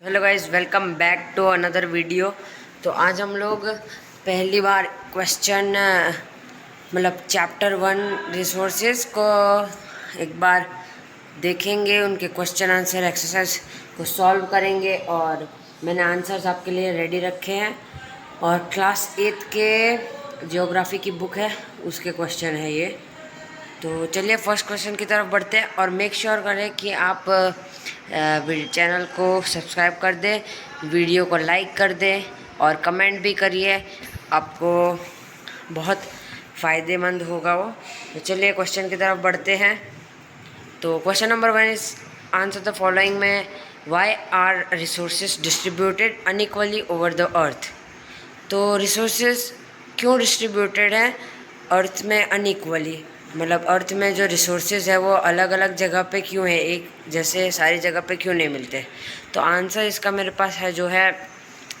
Hello guys, welcome back to another video. तो आज हम लोग पहली बार क्वेश्चन मतलब चैप्टर 1 रिसोर्सेज को एक बार देखेंगे, उनके क्वेश्चन आंसर एक्सरसाइज को सॉल्व करेंगे। और मैंने आंसर्स आपके लिए रेडी रखे हैं और क्लास 8 के जियोग्राफी की बुक है, उसके क्वेश्चन है ये। तो चलिए फर्स्ट क्वेश्चन की तरफ बढ़ते हैं और मेक श्योर करें कि आप चैनल को सब्सक्राइब कर दें, वीडियो को लाइक कर दें और कमेंट भी करिए, आपको बहुत फ़ायदेमंद होगा वो। तो चलिए क्वेश्चन की तरफ बढ़ते हैं। तो question number 1 is answer the following में why are resources distributed unequally over the earth. तो रिसोर्सेज क्यों डिस्ट्रीब्यूटेड हैं अर्थ में अनइक्वली, मतलब अर्थ में जो रिसोर्सेज है वो अलग अलग जगह पे क्यों है, एक जैसे सारी जगह पे क्यों नहीं मिलते। तो आंसर इसका मेरे पास है जो है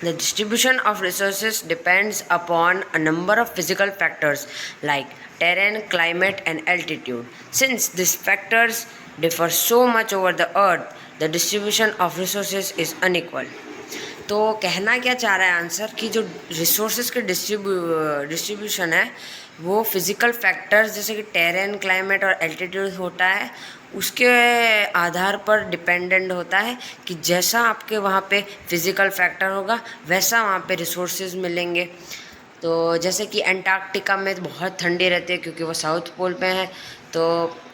the distribution of resources depends upon a number of physical factors like terrain, climate and altitude. Since these factors differ so much over the earth, the distribution of resources is unequal. तो कहना क्या चाह रहा है answer कि जो resources के distribution है वो फिज़िकल फैक्टर्स जैसे कि टेरेन, क्लाइमेट और एल्टीट्यूड होता है, उसके आधार पर डिपेंडेंट होता है कि जैसा आपके वहाँ पे फिज़िकल फैक्टर होगा वैसा वहाँ पे रिसोर्सेज मिलेंगे। तो जैसे कि अंटार्कटिका में बहुत ठंडी रहती है क्योंकि वो साउथ पोल पे है, तो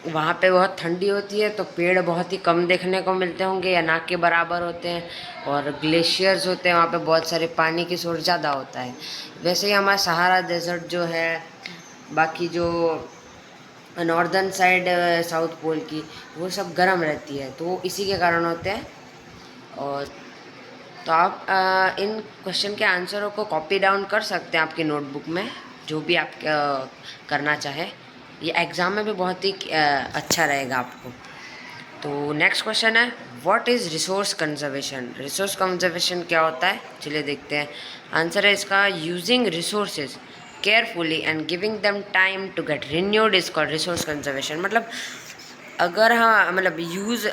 वहाँ पे बहुत ठंडी होती है, तो पेड़ बहुत ही कम देखने को मिलते होंगे या ना के बराबर होते हैं, और ग्लेशियर्स होते हैं वहाँ पे, बहुत सारे पानी की सोर्स ज़्यादा होता है। वैसे ही हमारा सहारा डेजर्ट जो है, बाकी जो नॉर्दर्न साइड साउथ पोल की, वो सब गर्म रहती है, तो इसी के कारण होते हैं। और तो आप इन क्वेश्चन के आंसरों को कॉपी डाउन कर सकते हैं आपकी नोटबुक में, जो भी आप करना चाहे। ये एग्ज़ाम में भी बहुत ही अच्छा रहेगा आपको। तो नेक्स्ट क्वेश्चन है what is resource conservation. Resource conservation क्या होता है, चलिए देखते हैं। आंसर है इसका using resources carefully and giving them time to get renewed is called resource conservation. मतलब अगर हाँ मतलब यूज़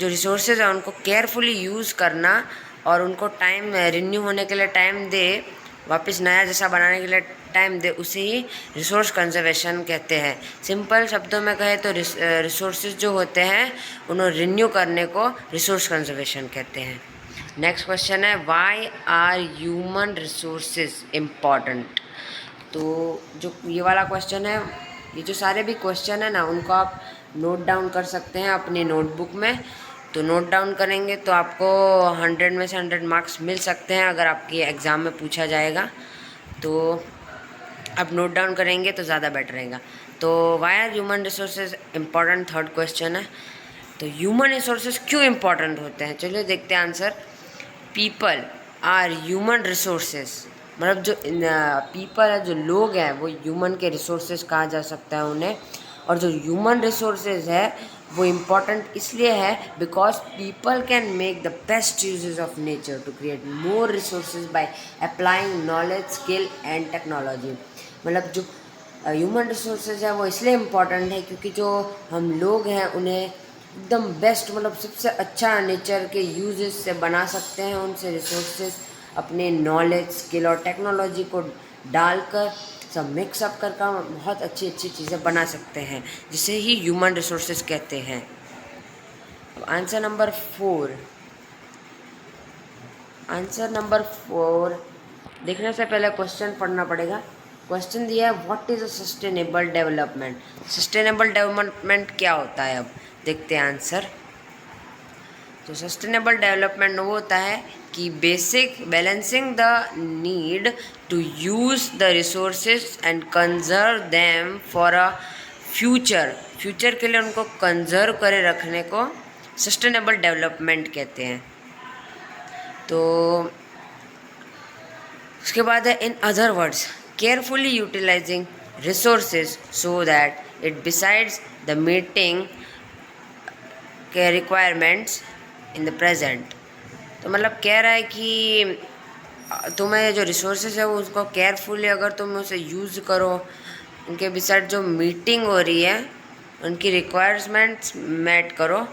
जो रिसोर्सेज है उनको केयरफुली यूज़ करना और उनको टाइम रिन्यू होने के लिए टाइम दे, वापस नया जैसा बनाने के लिए टाइम दे, उसे ही रिसोर्स कंजर्वेशन कहते हैं। सिंपल शब्दों में कहे तो रिसोर्सेज जो होते हैं उन्हें रिन्यू करने को रिसोर्स कंजर्वेशन कहते हैं। नेक्स्ट क्वेश्चन है why are human resources important. तो जो ये वाला क्वेश्चन है, ये जो सारे भी क्वेश्चन है ना, उनको आप नोट डाउन कर सकते हैं अपनी नोटबुक में। तो नोट डाउन करेंगे तो आपको 100 में से 100 मार्क्स मिल सकते हैं अगर आपकी एग्ज़ाम में पूछा जाएगा। तो आप नोट डाउन करेंगे तो ज़्यादा बेटर रहेगा। तो why are human resources important, third question है। तो ह्यूमन रिसोर्सेज क्यों इम्पॉर्टेंट होते हैं, चलिए देखते हैं answer. People are human resources, मतलब जो पीपल है, जो लोग हैं, वो ह्यूमन के रिसोर्सेज कहा जा सकता है उन्हें। और जो ह्यूमन रिसोर्सेज है वो इम्पॉर्टेंट इसलिए है because people can make the best usages of nature to create more resources by applying knowledge, skill and technology. मतलब जो ह्यूमन रिसोर्सेज है वो इसलिए इम्पॉर्टेंट है क्योंकि जो हम लोग हैं उन्हें एकदम बेस्ट, मतलब सबसे अच्छा नेचर के यूजेस से बना सकते हैं, उनसे रिसोर्सेज अपने नॉलेज, स्किल और टेक्नोलॉजी को डालकर सब मिक्सअप कर बहुत अच्छी अच्छी चीज़ें बना सकते हैं, जिसे ही ह्यूमन रिसोर्सेज कहते हैं। अब आंसर नंबर 4, आंसर नंबर 4 देखने से पहले क्वेश्चन पढ़ना पड़ेगा। क्वेश्चन दिया है what is a sustainable development. Sustainable development क्या होता है, अब देखते हैं आंसर। तो सस्टेनेबल डेवलपमेंट वो होता है कि basic balancing the need to use the resources and conserve them for a future. Future के लिए उनको कंजर्व करे रखने को सस्टेनेबल डेवलपमेंट कहते हैं। तो उसके बाद है in other words carefully utilising resources so that it besides the meeting के रिक्वायरमेंट्स इन द प्रेजेंट। तो मतलब कह रहा है कि तुम्हें जो रिसोर्सेज है वो उसको केयरफुली अगर तुम उसे यूज़ करो, उनके बिसाइड जो मीटिंग हो रही है उनकी रिक्वायरमेंट्स मेट करो,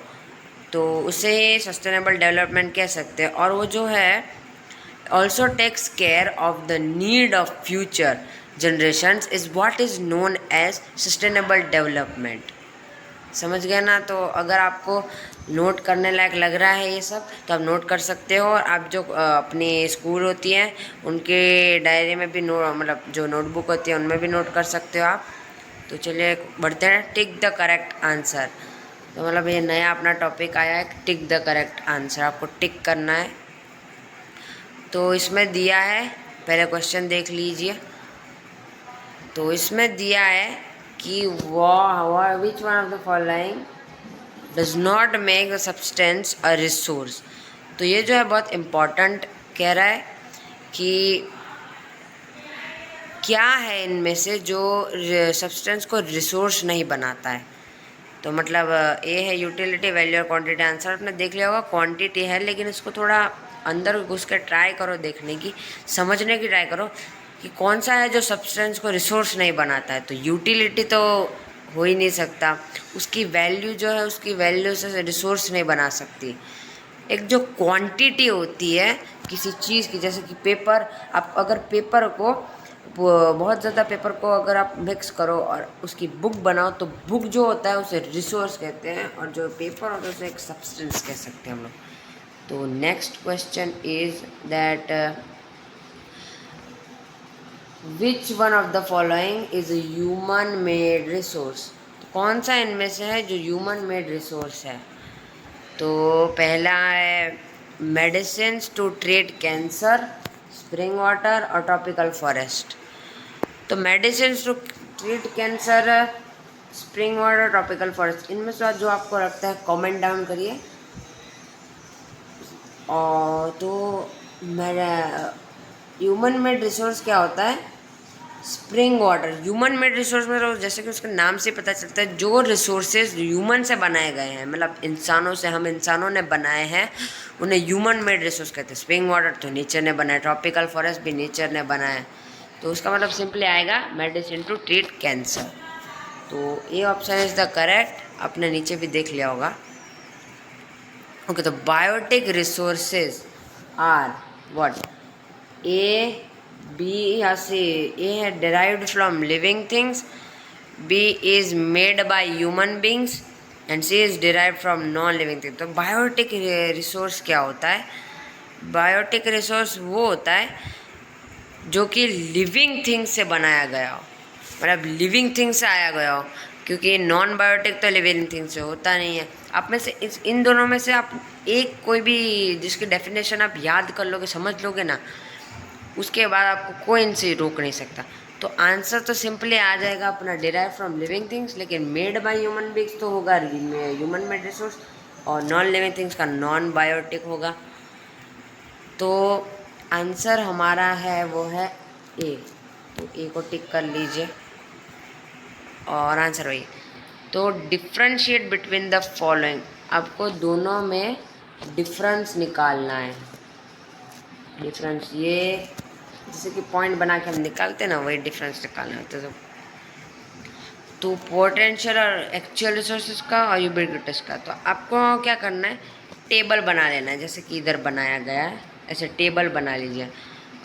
तो उसे सस्टेनेबल डेवलपमेंट कह सकते हैं। और वो जो है also takes care of the need of future generations is what is known as sustainable development. समझ गए ना? तो अगर आपको नोट करने लायक लग रहा है ये सब तो आप नोट कर सकते हो। और आप जो अपनी स्कूल होती हैं उनके डायरी में भी मतलब जो नोटबुक होती है उनमें भी नोट कर सकते हो आप। तो चलिए बढ़ते हैं, टिक द करेक्ट आंसर। तो मतलब ये नया अपना टॉपिक आया है, टिक द करेक्ट आंसर, आपको टिक करना है। तो इसमें दिया है, पहले क्वेश्चन देख लीजिए। तो इसमें दिया है कि which one of the following does not make the substance a resource. तो ये जो है बहुत इम्पॉर्टेंट कह रहा है कि क्या है इनमें से जो सब्सटेंस को रिसोर्स नहीं बनाता है। तो मतलब ए है यूटिलिटी, वैल्यू और क्वांटिटी। आंसर आपने देख लिया होगा, क्वांटिटी है, लेकिन इसको थोड़ा अंदर घुस कर ट्राई करो देखने की, समझने की ट्राई करो कि कौन सा है जो सब्सटेंस को रिसोर्स नहीं बनाता है। तो यूटिलिटी तो हो ही नहीं सकता, उसकी वैल्यू जो है उसकी वैल्यू से रिसोर्स नहीं बना सकती। एक जो क्वांटिटी होती है किसी चीज़ की, जैसे कि पेपर, आप अगर पेपर को बहुत ज़्यादा पेपर को अगर आप मिक्स करो और उसकी बुक बनाओ तो बुक जो होता है उसे रिसोर्स कहते हैं, और जो पेपर होता है उसे एक सब्सटेंस कह सकते हैं हम लोग। तो next question is that which one of the following is human made resource. तो कौन सा इनमें से है जो ह्यूमन मेड रिसोर्स है। तो पहला है medicine to treat cancer, spring water और ट्रॉपिकल फॉरेस्ट। तो medicine to treat cancer, spring water, tropical forest, इनमें से जो आपको लगता है कमेंट डाउन करिए। और तो मेरा ह्यूमन मेड रिसोर्स क्या होता है, spring water. Human made resource में तो जैसे कि उसके नाम से पता चलता है जो रिसोर्सेज ह्यूमन से बनाए गए हैं, मतलब इंसानों से, हम इंसानों ने बनाए हैं, उन्हें ह्यूमन मेड रिसोर्स कहते हैं। स्प्रिंग वाटर तो नेचर ने बनाया, ट्रॉपिकल फॉरेस्ट भी नेचर ने बनाया। तो उसका मतलब सिंपली आएगा मेडिसिन टू ट्रीट कैंसर। तो ये ऑप्शन इज द करेक्ट, आपने नीचे भी देख लिया होगा। ओके, तो biotic resources are what, A B, यहाँ से ए है derived from living things, B is made by human beings and C is derived from non living things. तो बायोटिक रिसोर्स क्या होता है, बायोटिक रिसोर्स वो होता है जो कि लिविंग थिंग्स से बनाया गया हो, मतलब लिविंग थिंग्स से आया गया हो, क्योंकि नॉन बायोटिक तो लिविंग थिंग्स से होता नहीं है। आप में से इन दोनों में से आप एक कोई भी जिसकी डेफिनेशन आप याद कर लोगे, समझ लोगे ना, उसके बाद आपको कोई इनसे रोक नहीं सकता। तो आंसर तो सिंपली आ जाएगा अपना डिराइव फ्रॉम लिविंग थिंग्स, लेकिन मेड बाय ह्यूमन बींग्स तो होगा ह्यूमन मेड रिसोर्स, और नॉन लिविंग थिंग्स का नॉन बायोटिक होगा। तो आंसर हमारा है वो है ए। तो ए को टिक कर लीजिए और आंसर वही। तो डिफ्रेंशिएट बिटवीन द फॉलोइंग, आपको दोनों में डिफरेंस निकालना है। डिफरेंस ये जैसे कि पॉइंट बना के हम निकालते हैं ना, वही डिफरेंस निकालना होता है। तो पोटेंशियल और एक्चुअल रिसोर्सेज का और यूबिक्विटस का, तो आपको क्या करना है, टेबल बना लेना है, जैसे कि इधर बनाया गया है ऐसे टेबल बना लीजिए।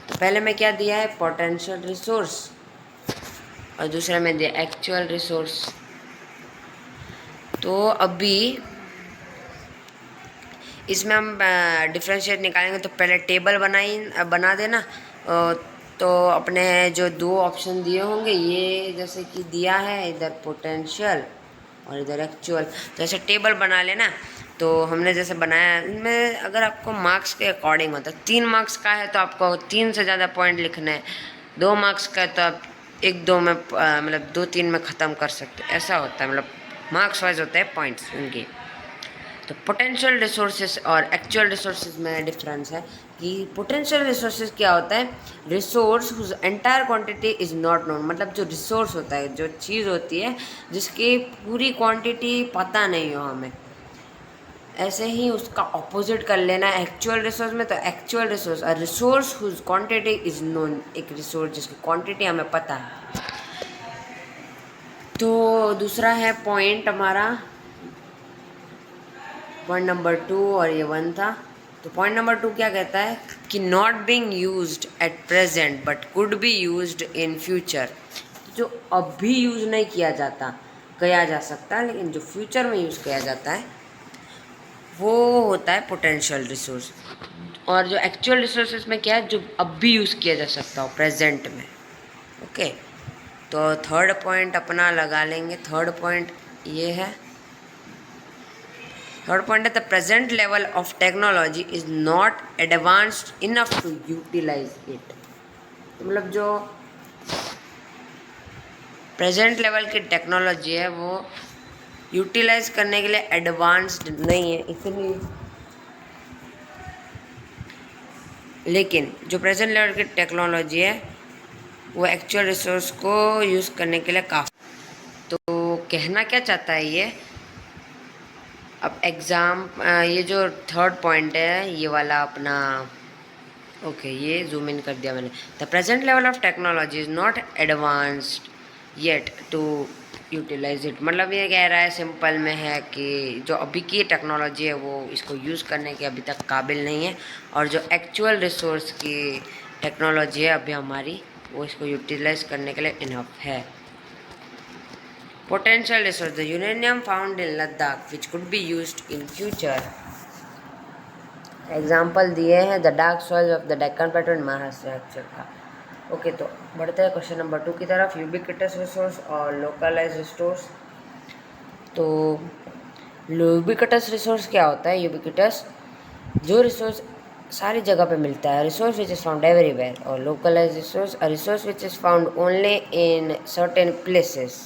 तो पहले में क्या दिया है, पोटेंशियल रिसोर्स, और दूसरा में दिया एक्चुअल रिसोर्स। तो अभी इसमें हम डिफ्रेंशिएट निकालेंगे, तो पहले टेबल बना देना। तो अपने जो दो ऑप्शन दिए होंगे, ये जैसे कि दिया है इधर पोटेंशियल और इधर एक्चुअल, तो ऐसे टेबल बना लेना। तो हमने जैसे बनाया, इनमें अगर आपको मार्क्स के अकॉर्डिंग होता है, 3 मार्क्स का है तो आपको 3 से ज़्यादा पॉइंट लिखना है, 2 मार्क्स का है तो आप 1-2 में मतलब 2-3 में ख़त्म कर सकते, ऐसा होता है, मतलब मार्क्स वाइज होते हैं पॉइंट्स उनके। तो पोटेंशियल रिसोर्सेज और एक्चुअल रिसोर्सेज में डिफरेंस है कि पोटेंशियल रिसोर्सेज क्या होता है, resource whose entire quantity is not known, मतलब जो रिसोर्स होता है, जो चीज़ होती है जिसकी पूरी क्वांटिटी पता नहीं हो हमें, ऐसे ही उसका ऑपोजिट कर लेना है एक्चुअल रिसोर्स में। तो actual resource, a resource whose quantity is known, एक रिसोर्स जिसकी क्वांटिटी हमें पता है। तो दूसरा है पॉइंट हमारा पॉइंट नंबर 2 और ये 1 था। तो पॉइंट नंबर 2 क्या कहता है कि not being used at present but could be used in future. जो अभी यूज़ नहीं किया जा सकता है, लेकिन जो फ्यूचर में यूज़ किया जाता है वो होता है पोटेंशियल रिसोर्स। और जो एक्चुअल रिसोर्सेज में क्या है, जो अब भी यूज़ किया जा सकता हो प्रेजेंट में। ओके, तो थर्ड पॉइंट अपना लगा लेंगे। थर्ड पॉइंट ये है, थर्ड पॉइंट है the present level of technology is not advanced enough to utilise it. मतलब जो प्रेजेंट लेवल की टेक्नोलॉजी है वो यूटिलाइज करने के लिए एडवांस्ड नहीं है इतनी, लेकिन जो प्रेजेंट लेवल की टेक्नोलॉजी है वो एक्चुअल रिसोर्स को यूज़ करने के लिए काफ़ी। तो कहना क्या चाहता है ये, अब ये जो थर्ड पॉइंट है ये वाला अपना, ओके ये जूम इन कर दिया मैंने। The present level of technology is not advanced yet to utilise it. मतलब ये कह रहा है सिंपल में है कि जो अभी की टेक्नोलॉजी है वो इसको यूज़ करने के अभी तक काबिल नहीं है, और जो एक्चुअल रिसोर्स की टेक्नोलॉजी है अभी हमारी, वो इसको यूटिलाइज करने के लिए इनफ है। Potential resource the uranium found in Ladakh which could be used in future. Example दिए हैं the dark soil of the Deccan plateau and Maharashtra का। ओके, तो बढ़ते हैं क्वेश्चन नंबर 2 की तरफ, यूबिक्विटस रिसोर्स और लोकलाइज रिसोर्स। तो यूबिक्विटस रिसोर्स क्या होता है? यूबिक्विटस जो रिसोर्स सारी जगह पे मिलता है, resource which is found everywhere. और localize resource a resource which is found only in certain places.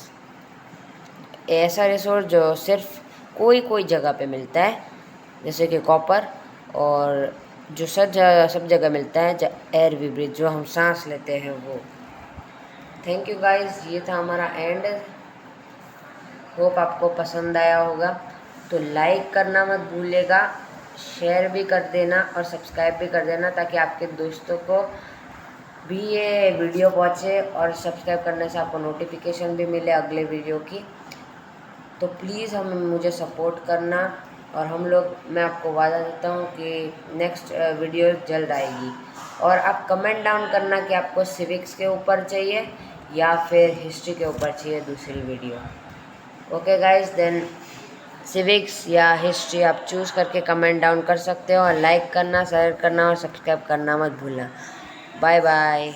ऐसा रिसोर्स जो सिर्फ कोई जगह पे मिलता है, जैसे कि कॉपर, और जो सब जगह मिलता है, एयर भी ब्रिज जो हम सांस लेते हैं वो। थैंक यू गाइस, ये था हमारा एंड। होप आपको पसंद आया होगा। तो लाइक करना मत भूलिएगा, शेयर भी कर देना और सब्सक्राइब भी कर देना, ताकि आपके दोस्तों को भी ये वीडियो पहुँचे, और सब्सक्राइब करने से आपको नोटिफिकेशन भी मिले अगले वीडियो की। तो प्लीज़ मुझे सपोर्ट करना, और मैं आपको वादा देता हूँ कि नेक्स्ट वीडियो जल्द आएगी। और आप कमेंट डाउन करना कि आपको सिविक्स के ऊपर चाहिए या फिर हिस्ट्री के ऊपर चाहिए दूसरी video. Okay guys, then civics या हिस्ट्री आप चूज़ करके कमेंट डाउन कर सकते हो, और लाइक करना, शेयर करना और सब्सक्राइब करना मत भूलना। Bye bye.